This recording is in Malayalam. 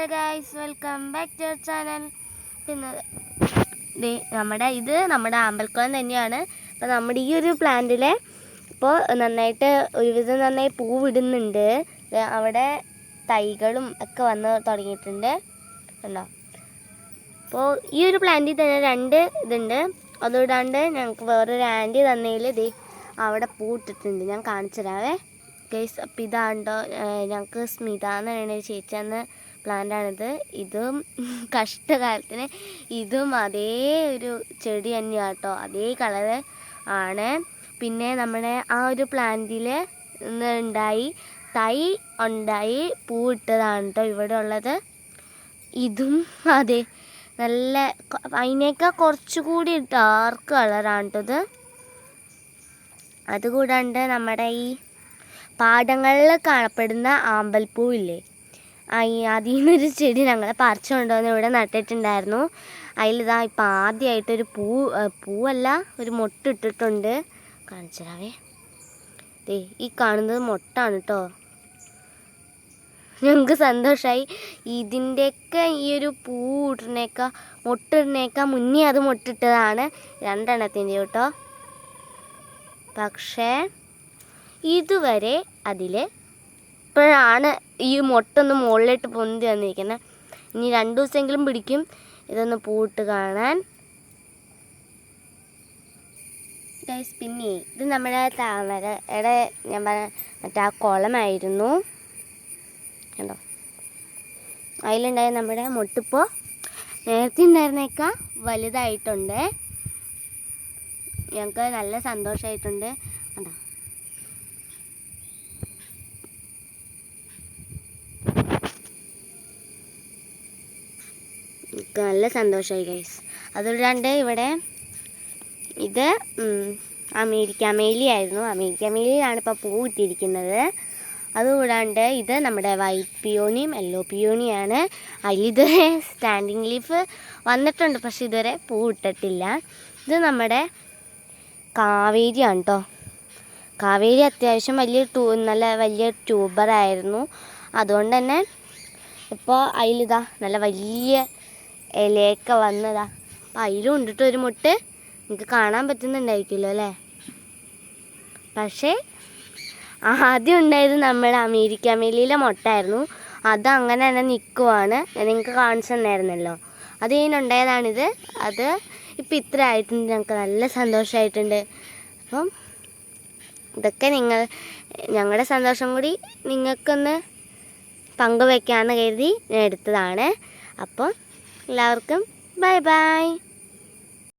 Hello guys, welcome back to our channel. പിന്നെ നമ്മുടെ ആമ്പൽക്കുളം തന്നെയാണ്. അപ്പോൾ നമ്മുടെ ഈ ഒരു പ്ലാന്റിൽ ഇപ്പോൾ നന്നായിട്ട് ഒരുവിധം നന്നായി പൂവിടുന്നുണ്ട്. അവിടെ തൈകളും ഒക്കെ വന്ന് തുടങ്ങിയിട്ടുണ്ട് കണ്ടോ. അപ്പോൾ ഈ ഒരു പ്ലാന്റിൽ തന്നെ 2 ഇതുണ്ട്. അതുകൂടാണ്ട് ഞങ്ങൾക്ക് വേറൊരു ആൻറ്റി തന്നതിൽ അവിടെ പൂട്ടിട്ടുണ്ട്. ഞാൻ കാണിച്ചു തരാവേ ഗൈസ്. അപ്പോൾ ഇതാണ്ടോ ഞങ്ങൾക്ക് സ്മിത എന്ന് പറയുന്ന ഒരു ചേച്ചി തന്ന പ്ലാന്റാണിത്. ഇതും കഷ്ടകാലത്തിന് ഇതും അതേ ഒരു ചെടി തന്നെയാണ് കേട്ടോ, അതേ കളറ് ആണ്. പിന്നെ നമ്മുടെ ആ ഒരു പ്ലാന്റിൽ ഉണ്ടായി തൈ ഉണ്ടായി പൂവിട്ടതാണ് കേട്ടോ ഇവിടെ ഉള്ളത്. ഇതും അതെ നല്ല അതിനേക്കാൾ കുറച്ചുകൂടി ഡാർക്ക് കളറാണ് കേട്ടത്. അതുകൂടാണ്ട് നമ്മുടെ ഈ പാടങ്ങളിൽ കാണപ്പെടുന്ന ആമ്പൽപ്പൂവില്ലേ, അതിൽ നിന്നൊരു ചെടി ഞങ്ങൾ പറിച്ചു കൊണ്ടുവന്ന് ഇവിടെ നട്ടിട്ടുണ്ടായിരുന്നു. അതിലിതാ ഇപ്പം ആദ്യമായിട്ടൊരു പൂവല്ല ഒരു മൊട്ടിട്ടിട്ടുണ്ട്. കാണിച്ചരാവേ, ഈ കാണുന്നത് മൊട്ടാണ് കേട്ടോ. ഞങ്ങൾക്ക് സന്തോഷമായി. ഇതിൻ്റെയൊക്കെ ഈ ഒരു മൊട്ടിടുന്നേക്കാൾ മുന്നേ അത് മൊട്ടിട്ടതാണ് 2 എണ്ണത്തിൻ്റെ കേട്ടോ. പക്ഷേ ഇതുവരെ അതിൽ ഇപ്പോഴാണ് ഈ മൊട്ടൊന്ന് മുകളിലിട്ട് പൊന്തി വന്നിരിക്കുന്നത്. ഇനി 2 ദിവസമെങ്കിലും പിടിക്കും ഇതൊന്ന് പൂട്ട് കാണാൻ. ഗൈസ്, പിന്നെ ഇത് നമ്മുടെ താമരയുടെ ഞാൻ പറഞ്ഞ മറ്റേ കുളമായിരുന്നു കണ്ടോ. അതിലുണ്ടായ നമ്മുടെ മൊട്ടിപ്പോൾ നേരത്തെ ഉണ്ടായിരുന്നേക്കാൾ വലുതായിട്ടുണ്ട്. ഞങ്ങൾക്ക് നല്ല സന്തോഷമായിട്ടുണ്ട് കണ്ടോ. നല്ല സന്തോഷമായി ഗൈസ്. അതുകൂടാണ്ട് ഇവിടെ ഇത് അമേരിക്ക മേലിയായിരുന്നു. അമേരിക്ക മേലിയാണ് ഇപ്പോൾ പൂ ഇട്ടിരിക്കുന്നത്. അതുകൂടാണ്ട് ഇത് നമ്മുടെ വൈറ്റ് പിയോണിയും യെല്ലോ പിയോണിയാണ്. അതിലിതുവരെ സ്റ്റാൻഡിങ് ലീഫ് വന്നിട്ടുണ്ട്, പക്ഷെ ഇതുവരെ പൂ ഇട്ടിട്ടില്ല. ഇത് നമ്മുടെ കാവേരിയാണ് കേട്ടോ. കാവേരി അത്യാവശ്യം നല്ല വലിയ ട്യൂബറായിരുന്നു. അതുകൊണ്ട് തന്നെ ഇപ്പോൾ അതിലിതാ നല്ല വലിയ ഇലയൊക്കെ വന്നതാ. അപ്പം അതിലും ഉണ്ടിട്ട് ഒരു മുട്ട് നിങ്ങൾക്ക് കാണാൻ പറ്റുന്നുണ്ടായിരിക്കുമല്ലോ അല്ലേ. പക്ഷേ ആദ്യം ഉണ്ടായത് നമ്മുടെ അമേരിക്ക മേലിയിലെ മുട്ടായിരുന്നു. അത് അങ്ങനെ തന്നെ നിൽക്കുവാണ്. ഞാൻ നിങ്ങൾക്ക് കാണിച്ചു തന്നായിരുന്നല്ലോ. അത് കഴിഞ്ഞുണ്ടായതാണിത്. അത് ഇപ്പം ഇത്ര ആയിട്ടുണ്ട്. ഞങ്ങൾക്ക് നല്ല സന്തോഷമായിട്ടുണ്ട്. അപ്പം ഇതൊക്കെ ഞങ്ങളുടെ സന്തോഷം കൂടി നിങ്ങൾക്കൊന്ന് പങ്കുവയ്ക്കാമെന്ന് കരുതി ഞാൻ എടുത്തതാണ്. അപ്പോൾ എല്ലാവർക്കും ബൈ ബൈ.